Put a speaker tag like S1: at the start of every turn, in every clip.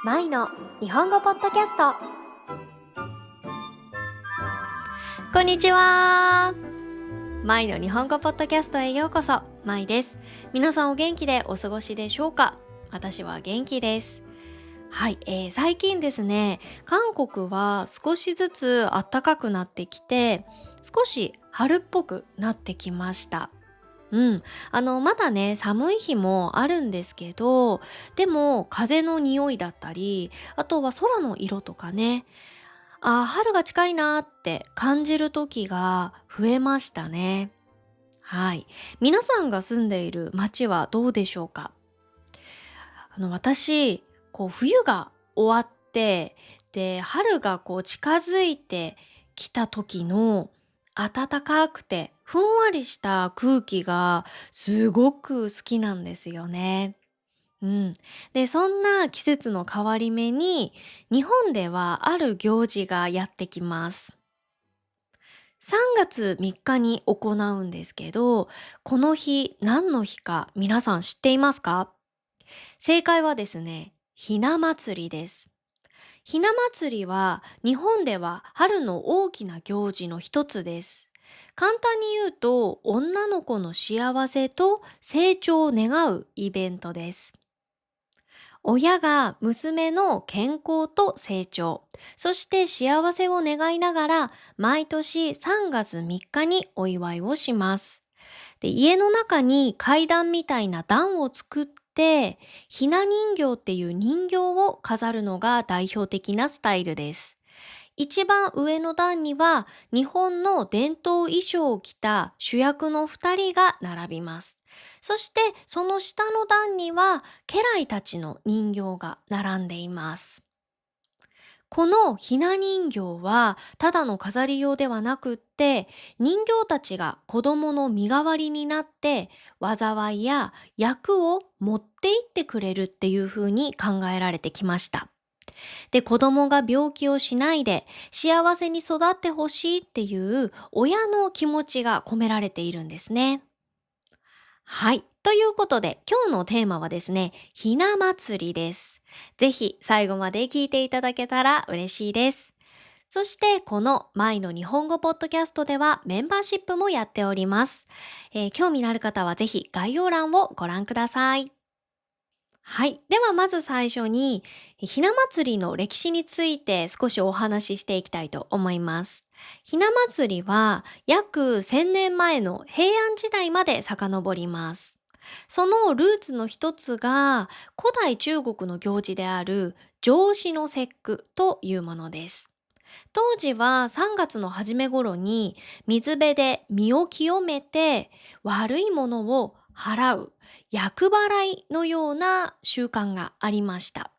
S1: マイの日本語ポッドキャスト。こんにちは。マイの日本語ポッドキャストへようこそ。マイです。皆さんお元気でお過ごしでしょうか？私は元気です。はい、最近ですね、韓国は少しずつ暖かくなってきて、少し春っぽくなってきました。まだね、寒い日もあるんですけど、でも風の匂いだったり、あとは空の色とかね、春が近いなーって感じる時が増えましたね。はい。皆さんが住んでいる街はどうでしょうか？私、冬が終わって、で、春が近づいてきた時の暖かくてふんわりした空気がすごく好きなんですよね。うん。で、そんな季節の変わり目に、日本ではある行事がやってきます。3月3日に行うんですけど、この日何の日か皆さん知っていますか？正解はですね、ひな祭りです。ひな祭りは日本では春の大きな行事の一つです。簡単に言うと、女の子の幸せと成長を願うイベントです。親が娘の健康と成長、そして幸せを願いながら毎年3月3日にお祝いをします。で、家の中に階段みたいな段を作って、ひな人形っていう人形を飾るのが代表的なスタイルです。一番上の段には日本の伝統衣装を着た主役の2人が並びます。そしてその下の段には家来たちの人形が並んでいます。このひな人形はただの飾り用ではなくって、人形たちが子供の身代わりになって災いや役を持っていってくれるっていう風に考えられてきました。で、子供が病気をしないで幸せに育ってほしいっていう親の気持ちが込められているんですね。はい。ということで、今日のテーマはですね、ひな祭りです。ぜひ最後まで聞いていただけたら嬉しいです。そしてこのマイの日本語ポッドキャストではメンバーシップもやっております。興味のある方はぜひ概要欄をご覧ください。はい。ではまず最初に、ひな祭りの歴史について少しお話ししていきたいと思います。ひな祭りは約1000年前の平安時代まで遡ります。そのルーツの一つが古代中国の行事である上司の節句というものです。当時は3月の初め頃に水辺で身を清めて悪いものを払う厄払いのような習慣がありました。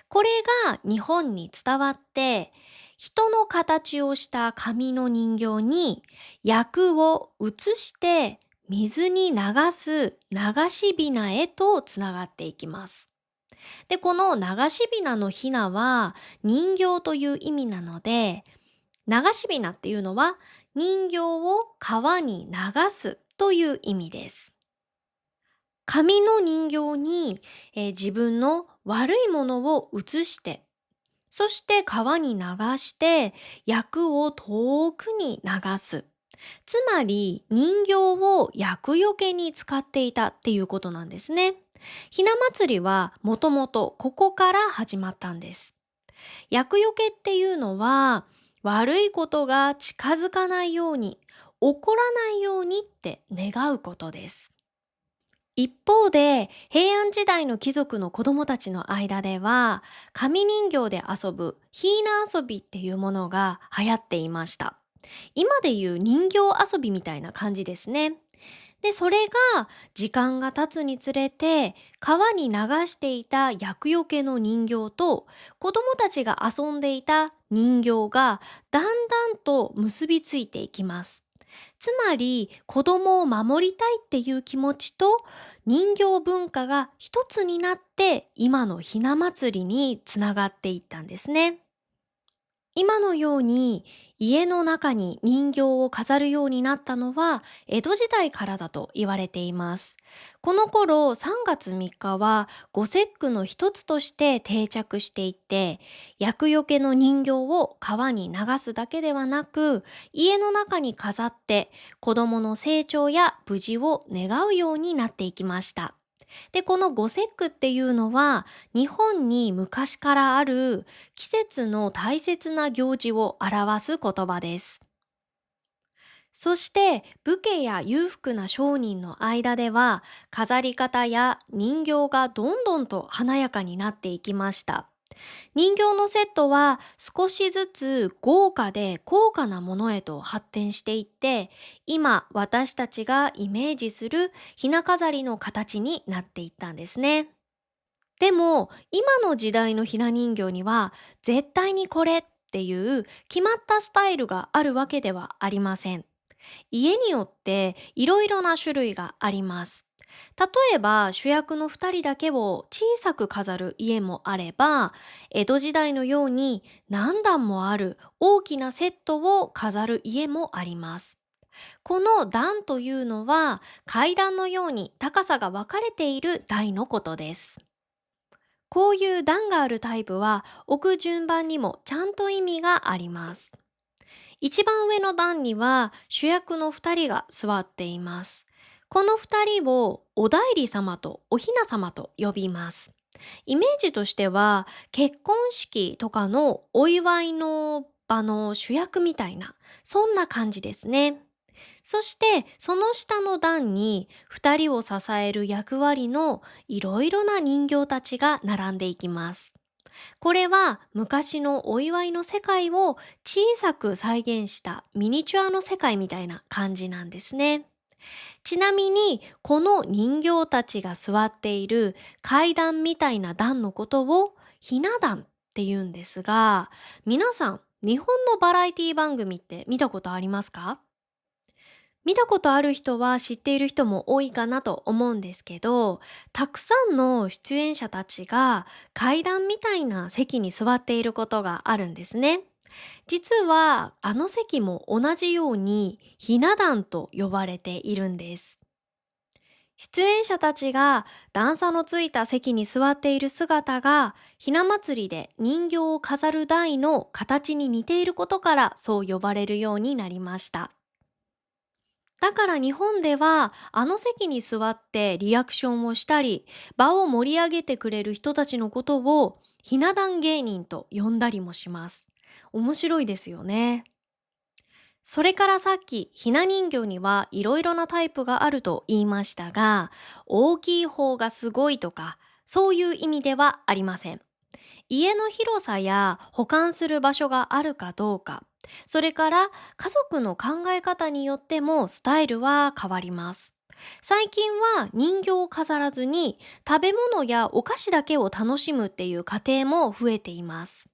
S1: これが日本に伝わって人の形をした紙の人形に厄を移して水に流す流しびなへとつながっていきます。で、この流しびなのひなは人形という意味なので、流しびなっていうのは人形を川に流すという意味です。紙の人形に、自分の悪いものを移して、そして川に流して厄を遠くに流す。つまり人形を厄除けに使っていたっていうことなんですね。ひな祭りはもともとここから始まったんです。厄除けっていうのは悪いことが近づかないように、起こらないようにって願うことです。一方で平安時代の貴族の子供たちの間では紙人形で遊ぶひな遊びっていうものが流行っていました。今でいう人形遊びみたいな感じですね。で、それが時間が経つにつれて川に流していた厄除けの人形と子供たちが遊んでいた人形がだんだんと結びついていきます。つまり子供を守りたいっていう気持ちと人形文化が一つになって今のひな祭りにつながっていったんですね。今のように家の中に人形を飾るようになったのは江戸時代からだと言われています。この頃3月3日は五節句の一つとして定着していて、厄除けの人形を川に流すだけではなく、家の中に飾って子供の成長や無事を願うようになっていきました。で、この五節句っていうのは、日本に昔からある季節の大切な行事を表す言葉です。そして、武家や裕福な商人の間では、飾り方や人形がどんどんと華やかになっていきました。人形のセットは少しずつ豪華で高価なものへと発展していって、今私たちがイメージするひな飾りの形になっていったんですね。でも今の時代のひな人形には絶対にこれっていう決まったスタイルがあるわけではありません。家によっていろいろな種類があります。例えば主役の2人だけを小さく飾る家もあれば、江戸時代のように何段もある大きなセットを飾る家もあります。この段というのは階段のように高さが分かれている台のことです。こういう段があるタイプは置く順番にもちゃんと意味があります。一番上の段には主役の2人が座っています。この2人をお内裏様とお雛様と呼びます。イメージとしては結婚式とかのお祝いの場の主役みたいな、そんな感じですね。そしてその下の段に2人を支える役割のいろいろな人形たちが並んでいきます。これは昔のお祝いの世界を小さく再現したミニチュアの世界みたいな感じなんですね。ちなみにこの人形たちが座っている階段みたいな段のことをひな壇って言うんですが、皆さん日本のバラエティ番組って見たことありますか？見たことある人は知っている人も多いかなと思うんですけど、たくさんの出演者たちが階段みたいな席に座っていることがあるんですね。実はあの席も同じようにひな壇と呼ばれているんです。出演者たちが段差のついた席に座っている姿がひな祭りで人形を飾る台の形に似ていることからそう呼ばれるようになりました。だから日本ではあの席に座ってリアクションをしたり場を盛り上げてくれる人たちのことをひな壇芸人と呼んだりもします。面白いですよね。それからさっきひな人形にはいろいろなタイプがあると言いましたが、大きい方がすごいとかそういう意味ではありません。家の広さや保管する場所があるかどうか、それから家族の考え方によってもスタイルは変わります。最近は人形を飾らずに食べ物やお菓子だけを楽しむっていう家庭も増えています。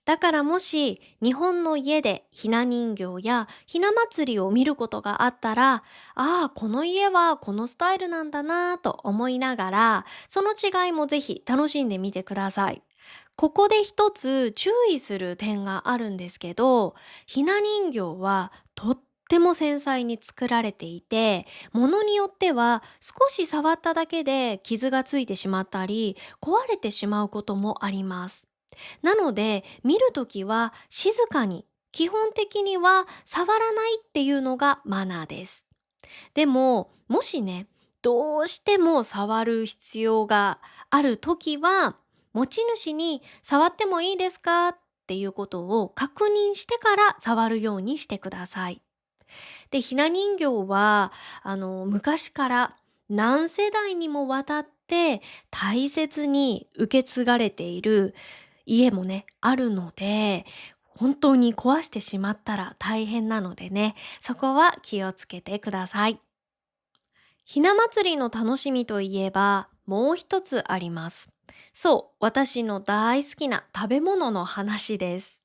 S1: だからもし日本の家でひな人形やひな祭りを見ることがあったら、ああ、この家はこのスタイルなんだなぁと思いながら、その違いもぜひ楽しんでみてください。ここで一つ注意する点があるんですけど、ひな人形はとっても繊細に作られていて、ものによっては少し触っただけで傷がついてしまったり、壊れてしまうこともあります。なので、見るときは静かに、基本的には触らないっていうのがマナーです。でも、もしね、どうしても触る必要があるときは、持ち主に触ってもいいですかっていうことを確認してから触るようにしてください。で、ひな人形は、昔から何世代にもわたって大切に受け継がれている家もね、あるので、本当に壊してしまったら大変なのでね、そこは気をつけてください。ひな祭りの楽しみといえば、もう一つあります。そう、私の大好きな食べ物の話です。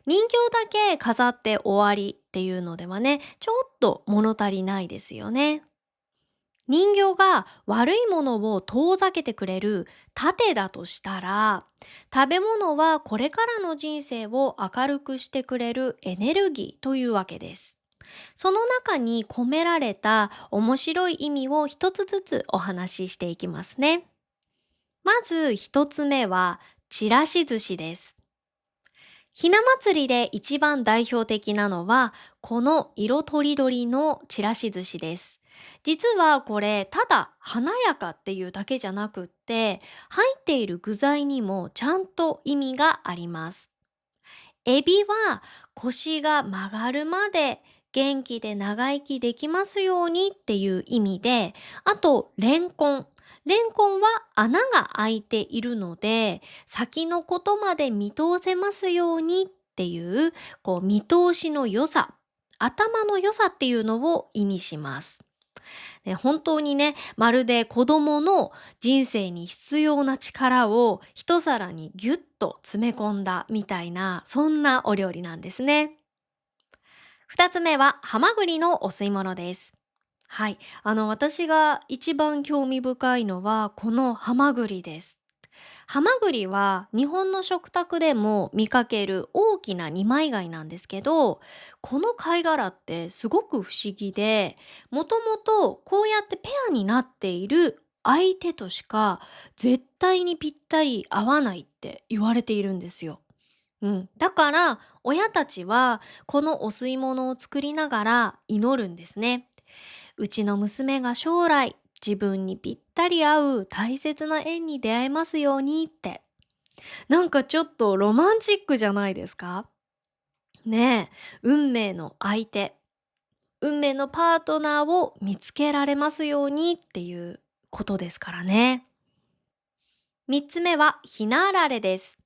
S1: 人形だけ飾って終わりっていうのではね、ちょっと物足りないですよね。人形が悪いものを遠ざけてくれる盾だとしたら、食べ物はこれからの人生を明るくしてくれるエネルギーというわけです。その中に込められた面白い意味を一つずつお話ししていきますね。まず一つ目は、ちらし寿司です。ひな祭りで一番代表的なのは、この色とりどりのちらし寿司です。実はこれ、ただ華やかっていうだけじゃなくって、入っている具材にもちゃんと意味があります。エビは腰が曲がるまで元気で長生きできますようにっていう意味で、あとレンコン。レンコンは穴が開いているので、先のことまで見通せますようにっていう、見通しの良さ、頭の良さっていうのを意味します。本当にね、まるで子供の人生に必要な力を一皿にギュッと詰め込んだみたいな、そんなお料理なんですね。二つ目は、ハマグリのお吸い物です。はい。私が一番興味深いのは、このハマグリです。ハマグリは日本の食卓でも見かける大きな二枚貝なんですけど、この貝殻ってすごく不思議で、もともとこうやってペアになっている相手としか絶対にぴったり合わないって言われているんですよ。だから親たちはこのお吸い物を作りながら祈るんですね。うちの娘が将来自分にぴったり合う大切な縁に出会えますようにって。なんかちょっとロマンチックじゃないですか？ねえ、運命の相手、運命のパートナーを見つけられますようにっていうことですからね。三つ目はひなあられです。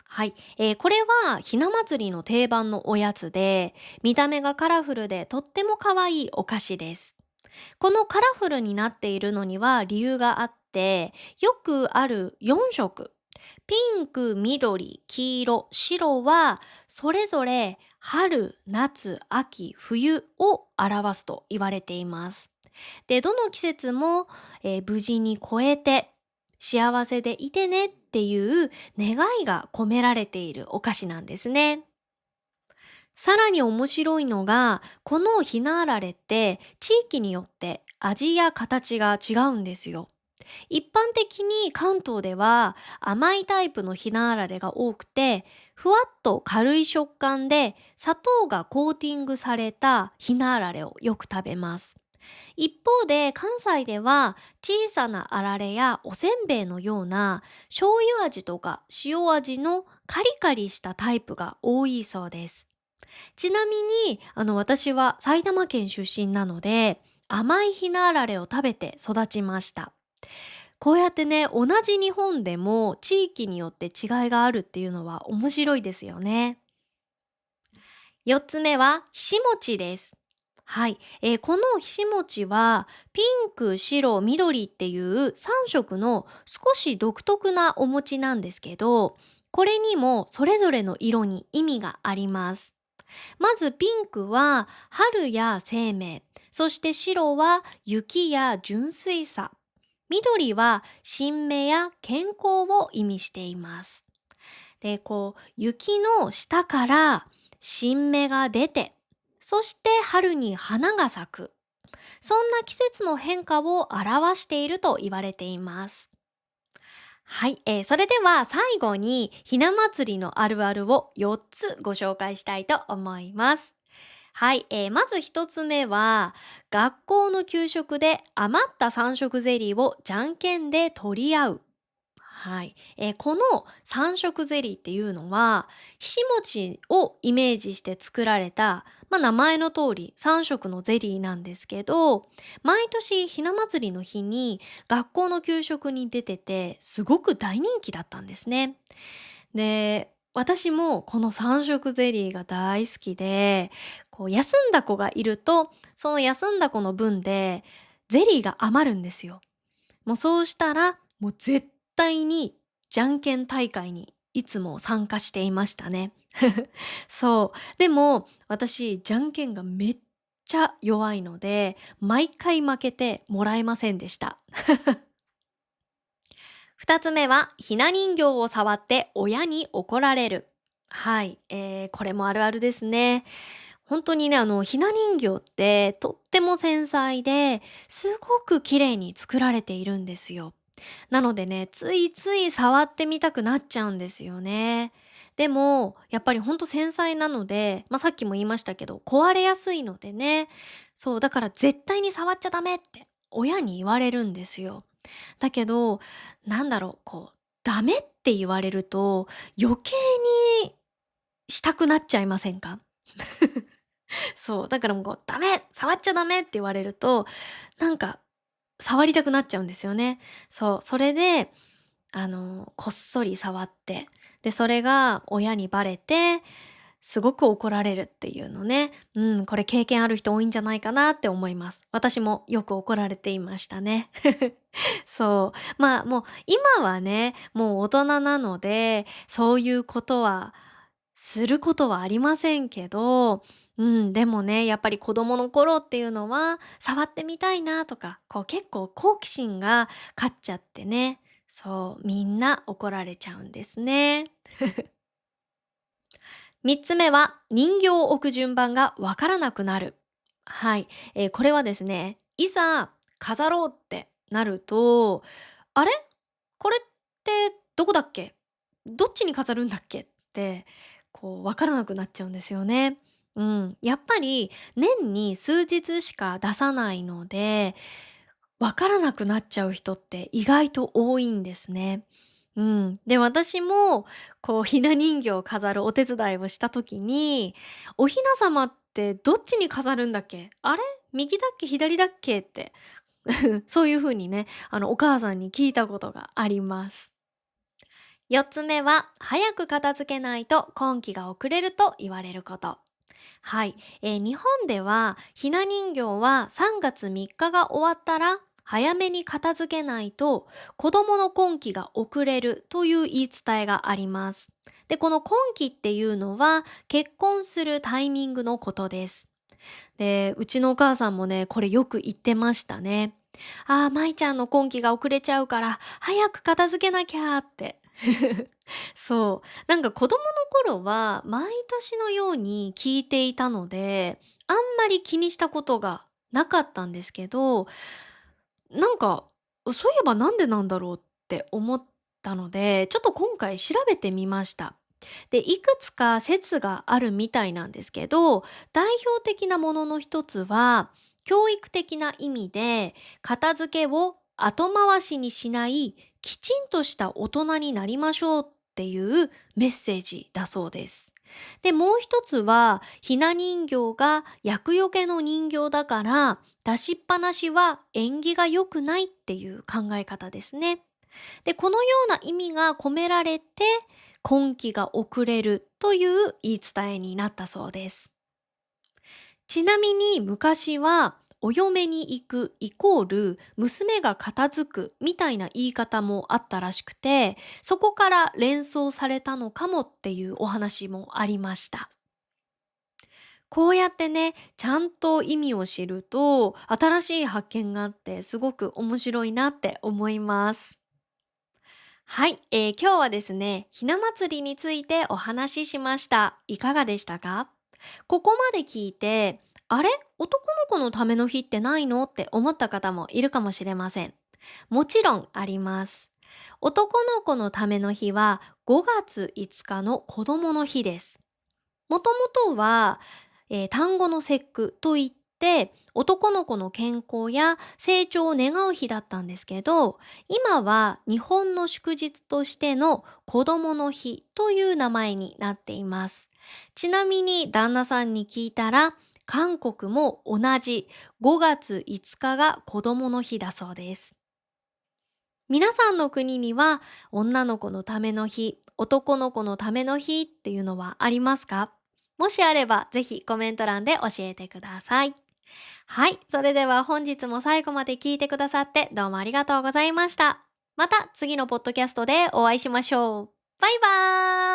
S1: はい、これはひな祭りの定番のおやつで、見た目がカラフルでとっても可愛いお菓子です。このカラフルになっているのには理由があって、よくある4色、ピンク、緑、黄色、白は、それぞれ春、夏、秋、冬を表すと言われています。で、どの季節も、無事に越えて、幸せでいてねっていう願いが込められているお菓子なんですね。さらに面白いのが、このひなあられって地域によって味や形が違うんですよ。一般的に関東では甘いタイプのひなあられが多くて、ふわっと軽い食感で砂糖がコーティングされたひなあられをよく食べます。一方で関西では小さなあられやおせんべいのような醤油味とか塩味のカリカリしたタイプが多いそうです。ちなみに、私は埼玉県出身なので、甘いひなあられを食べて育ちました。こうやってね、同じ日本でも地域によって違いがあるっていうのは面白いですよね。4つ目は、ひしもちです。はい、このひしもちはピンク、白、緑っていう3色の少し独特なお餅なんですけど、これにもそれぞれの色に意味があります。まずピンクは春や生命、そして白は雪や純粋さ、緑は新芽や健康を意味しています。で、雪の下から新芽が出て、そして春に花が咲く。そんな季節の変化を表していると言われています。はい、それでは最後にひな祭りのあるあるを4つご紹介したいと思います。はい、まず一つ目は、学校の給食で余った3色ゼリーをじゃんけんで取り合う。はい、この3色ゼリーっていうのは、ひしもちをイメージして作られた、名前の通り3色のゼリーなんですけど、毎年ひな祭りの日に学校の給食に出てて、すごく大人気だったんですね。で、私もこの3色ゼリーが大好きで、休んだ子がいると、その休んだ子の分でゼリーが余るんですよ。もうそうしたら、もう絶対にじゃんけん大会にいつも参加していましたね。そう。でも、私、じゃんけんがめっちゃ弱いので、毎回負けてもらえませんでした。二つ目は、ひな人形を触って親に怒られる。はい、これもあるあるですね。本当にね、ひな人形ってとっても繊細で、すごく綺麗に作られているんですよ。なのでね、ついつい触ってみたくなっちゃうんですよね。でも、やっぱりほんと繊細なので、さっきも言いましたけど、壊れやすいのでね。そう、だから絶対に触っちゃダメって親に言われるんですよ。だけど、ダメって言われると、余計にしたくなっちゃいませんか？そう、だからもう「ダメ！触っちゃダメ！」って言われると、なんか触りたくなっちゃうんですよね。そう、それで、こっそり触って、で、それが親にバレて、すごく怒られるっていうのね。これ経験ある人多いんじゃないかなって思います。私もよく怒られていましたね。そう。もう今はね、もう大人なので、そういうことはすることはありませんけど、でもね、やっぱり子供の頃っていうのは、触ってみたいなとか、結構好奇心が勝っちゃってね、そう、みんな怒られちゃうんですね。3つ目は、人形を置く順番がわからなくなる。はい、これはですね、いざ飾ろうってなると、あれ、これってどこだっけ？どっちに飾るんだっけ？って、わからなくなっちゃうんですよね。やっぱり年に数日しか出さないので、わからなくなっちゃう人って意外と多いんですね。で、私も、ひな人形を飾るお手伝いをした時に、「お雛様ってどっちに飾るんだっけ？あれ？右だっけ？左だっけ？」ってそういう風にね、お母さんに聞いたことがあります。4つ目は、早く片付けないと今期が遅れると言われること。はい、日本ではひな人形は3月3日が終わったら早めに片付けないと子供の今期が遅れるという言い伝えがあります。で、この今期っていうのは結婚するタイミングのことです。で、うちのお母さんもね、これよく言ってましたね。ああ、舞ちゃんの今期が遅れちゃうから早く片付けなきゃって。そう。なんか子供の頃は毎年のように聞いていたので、あんまり気にしたことがなかったんですけど、なんか、そういえばなんでなんだろうって思ったので、ちょっと今回調べてみました。で、いくつか説があるみたいなんですけど、代表的なものの一つは、教育的な意味で、片付けを後回しにしない、きちんとした大人になりましょうっていうメッセージだそうです。で、もう一つは、ひな人形が厄除けの人形だから、出しっぱなしは縁起が良くないっていう考え方ですね。で、このような意味が込められて、婚期が遅れるという言い伝えになったそうです。ちなみに昔は、お嫁に行くイコール娘が片付くみたいな言い方もあったらしくて、そこから連想されたのかもっていうお話もありました。こうやってね、ちゃんと意味を知ると、新しい発見があってすごく面白いなって思います。はい、今日はですね、ひな祭りについてお話ししました。いかがでしたか？ここまで聞いて、あれ、男の子のための日ってないのって思った方もいるかもしれません。もちろんあります。男の子のための日は5月5日の子供の日です。もともとは、単語の節句といって、男の子の健康や成長を願う日だったんですけど、今は日本の祝日としての子供の日という名前になっています。ちなみに旦那さんに聞いたら、韓国も同じ5月5日が子供の日だそうです。皆さんの国には女の子のための日、男の子のための日っていうのはありますか？もしあればぜひコメント欄で教えてください。はい、それでは本日も最後まで聞いてくださってどうもありがとうございました。また次のポッドキャストでお会いしましょう。バイバーイ。